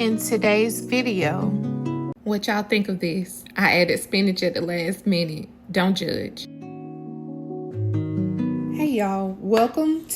In today's video, what y'all think of this? I added spinach at the last minute. Don't judge. Hey y'all, welcome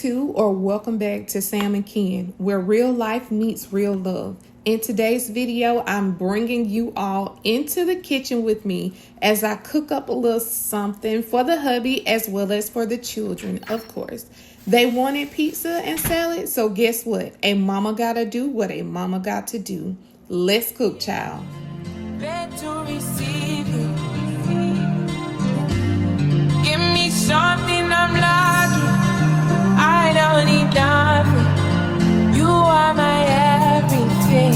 back to Sam and Ken, where real life meets real love. In today's video, I'm bringing you all into the kitchen with me as I cook up a little something for the hubby as well as for the children, of course. They wanted pizza and salad, so guess what? A mama gotta do what a mama got to do. Let's cook, child. To receive you. Give me something I'm lacking. I don't need nothing. You are my everything.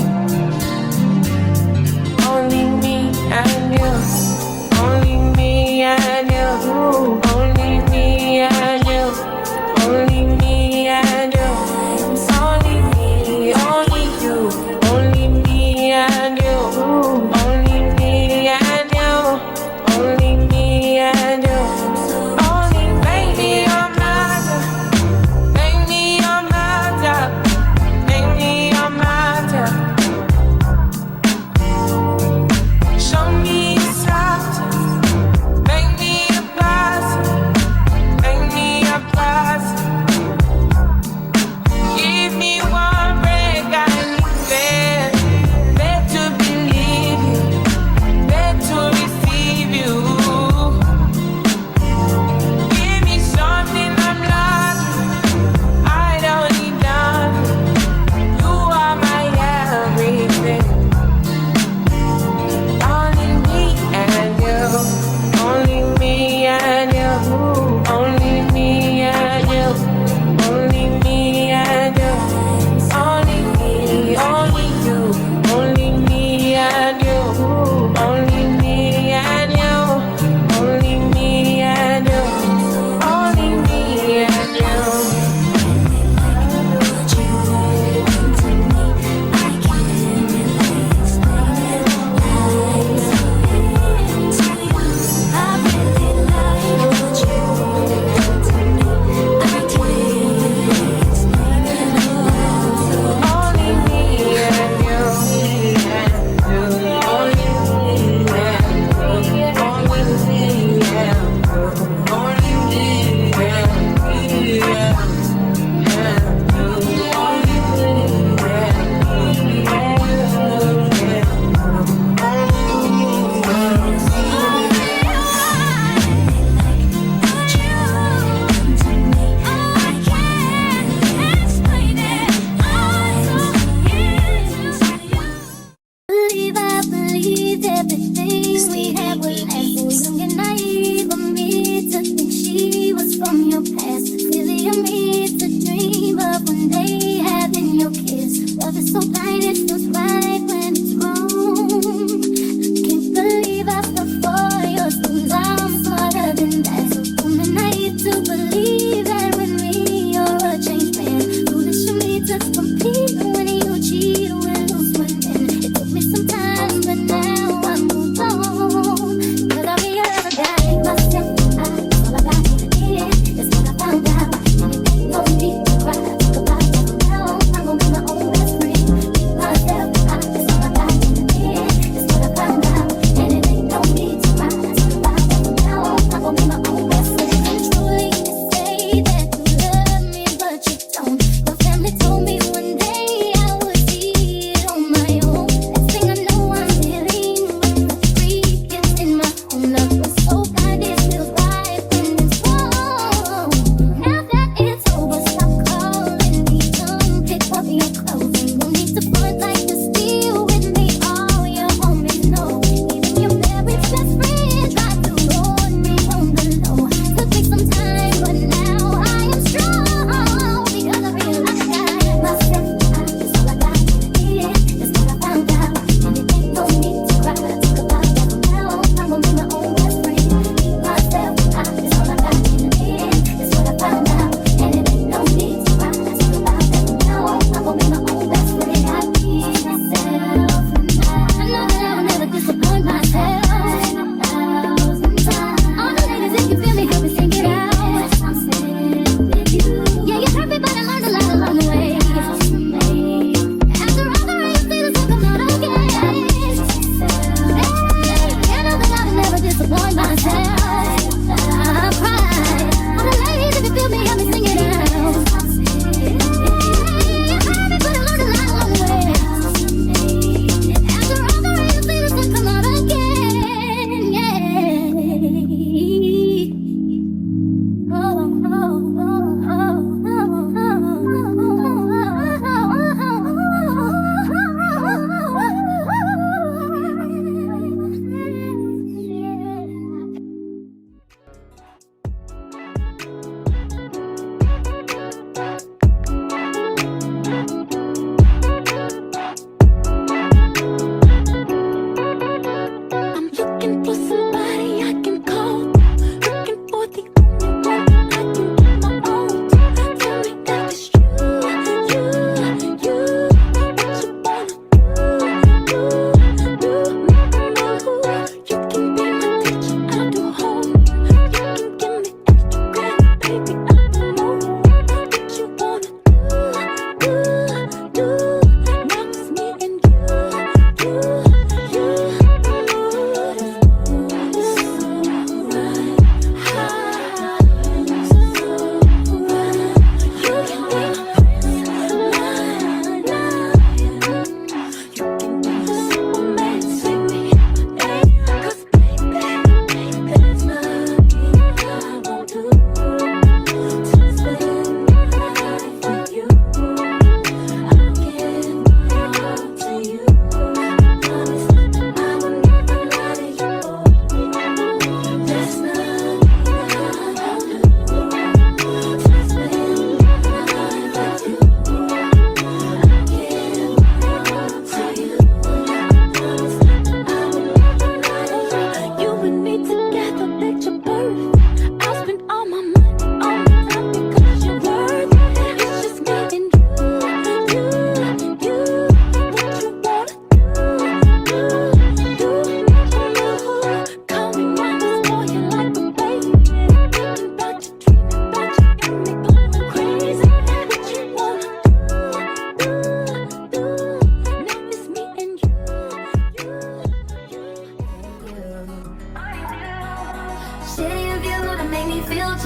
Only me and you. Only me and you. Only me and you. Only me and you. Only me, only you. Only me and you. Only me and you. Only me and you. Only make me your matter. Make me your matter. Make me your matter. Show me your substance. Make me a blessing. Make me a blessing. Give me one break, I need fair. Fair to believe you. Fair to receive you. Give me something I'm lacking. I don't need nothing. You are my everything. Only me and you. Only me and you. Only me and you. Only me and you. Only me, only you. Only me and you. Only me and you. Only me and you. Only me and you. Only me and you. Only me and you. Only me and you. Only me and I believe everything we had was last young and naive of me to think she was from your past. Silly of me to dream of one day having your kiss. Love is so blind, it feels right when it's wrong. Can't believe I fell for your schemes. I'm smarter than that. So fool and naive to believe that with me you're a changed man. Foolish of me to compete when you cheat with who's winning. It took me some time, but now I move on. 'Cause I realized I hate myself. All I got is what I found out. And it ain't no need to cry. Talk about it now. I'm gonna be my own best friend.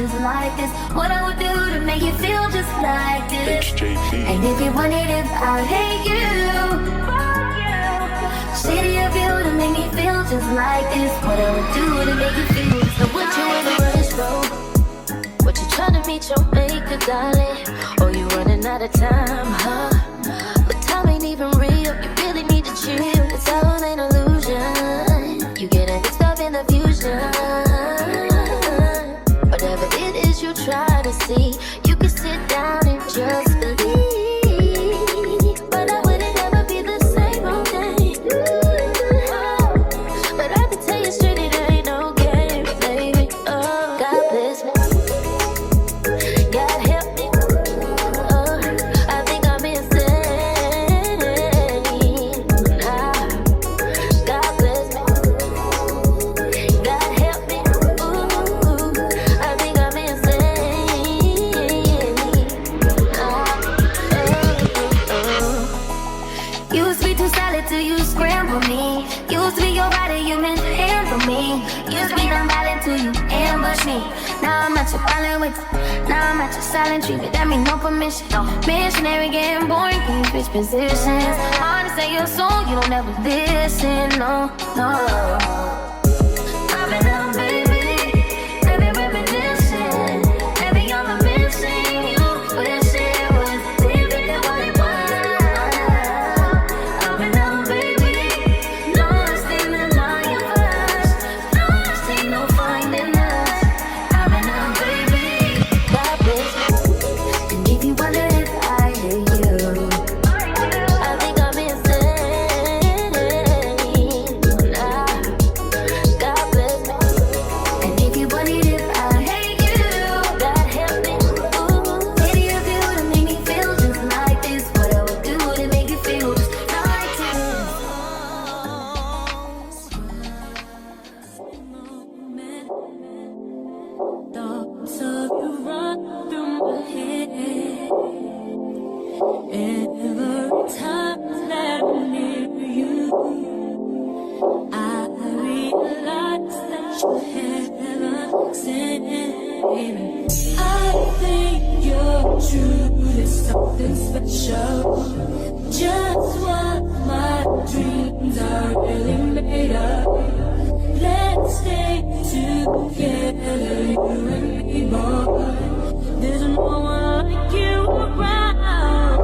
just like this. What I would do to make you feel just like this. And if you wanted it, I'd hate you. Shady of you to make me feel just like this. What I would do to make you feel just So what you in a rush for? What you trying to meet your maker, darling? Or you running out of time, huh? But time ain't even real, you really need to chill. It's all an illusion. You getting mixed up in the fusion. Whatever it is you try to see, you can sit down and just believe. But I wouldn't ever be the same, okay? But I can tell you straight, it ain't no game, baby. Oh, God bless me. God help me. Oh, I think I'm insane. God bless me. God help me. Ooh, I think I'm insane. Used to be too solid till you scramble me. Used to be your body, you meant to handle me. Used to be non-violent till you ambush me. Now I'm at your violent with you. Now I'm at your silent treatment. That mean no permission. No missionary getting boring. Can you switch positions? Hard to say your song, you don't ever listen. No, no. I've been out, baby. Every reminiscing. Every other missing. You wish it was different than what it was. I've been out, baby. No one's seen the line of us. No one's seen no finding us. I've been out, baby. God bless me. And if you wonder if I hate you, I think I'm insane. God bless me. and if you wanted it, I hate you. God help me. Ooh, Lady of you to make me feel just like this. What I would do to make you feel just like this. Thoughts of you run through my head. Every time that I'm near you, I realize that you haven't seen. I think you're truly something special. Just what my dreams are really made of. Let's stay together, you and me, boy. There's no one like you around.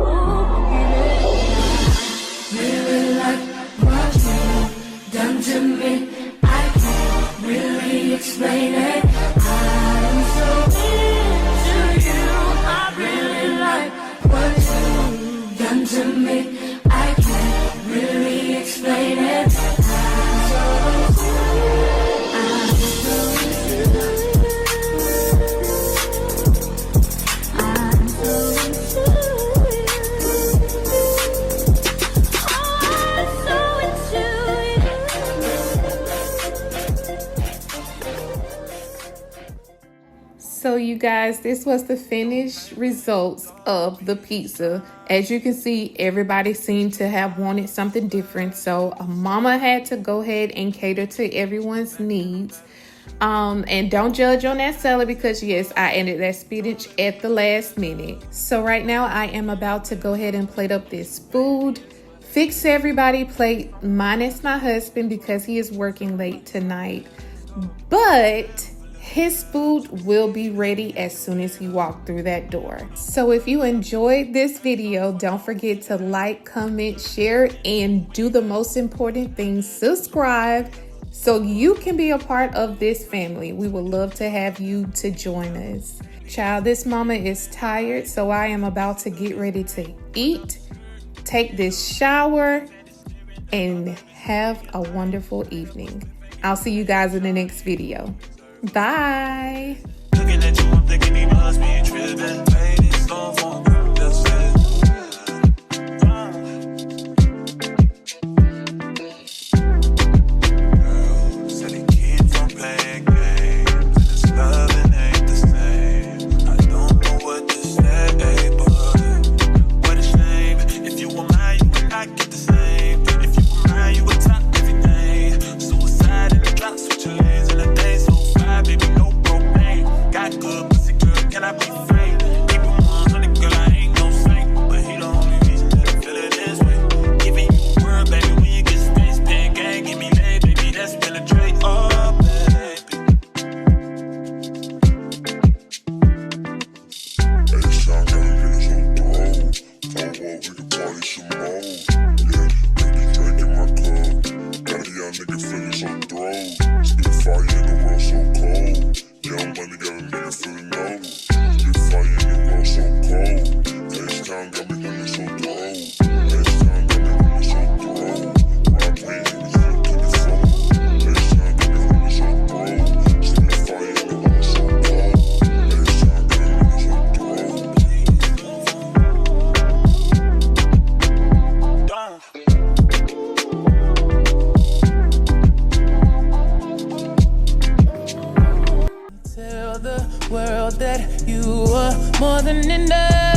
Really like what you've done to me. I can't really explain it. I'm so into you. I really like what you've done to me. I can't really explain it. I'm so So you guys, this was the finished results of the pizza. As you can see, everybody seemed to have wanted something different. So mama had to go ahead and cater to everyone's needs. And don't judge on that salad because yes, I added that spinach at the last minute. So right now I am about to go ahead and plate up this food. Fix everybody plate minus my husband because he is working late tonight. But his food will be ready as soon as he walked through that door. So if you enjoyed this video, don't forget to like, comment, share, and do the most important thing, subscribe, so you can be a part of this family. We would love to have you to join us. Child, this mama is tired, so I am about to get ready to eat, take this shower, and have a wonderful evening. I'll see you guys in the next video. Bye. Looking at you, I'm thinking he must be tripping. Baby, slow for me, just say. Girl said he keep from playing games, and his loving ain't the same. I don't know what to say, but what a shame. If you were mine, you would not get the same. If you were mine, you would top everything. Suicide in the clouds, switching lanes in a day. So baby, no propane. Got good world that you were more than enough.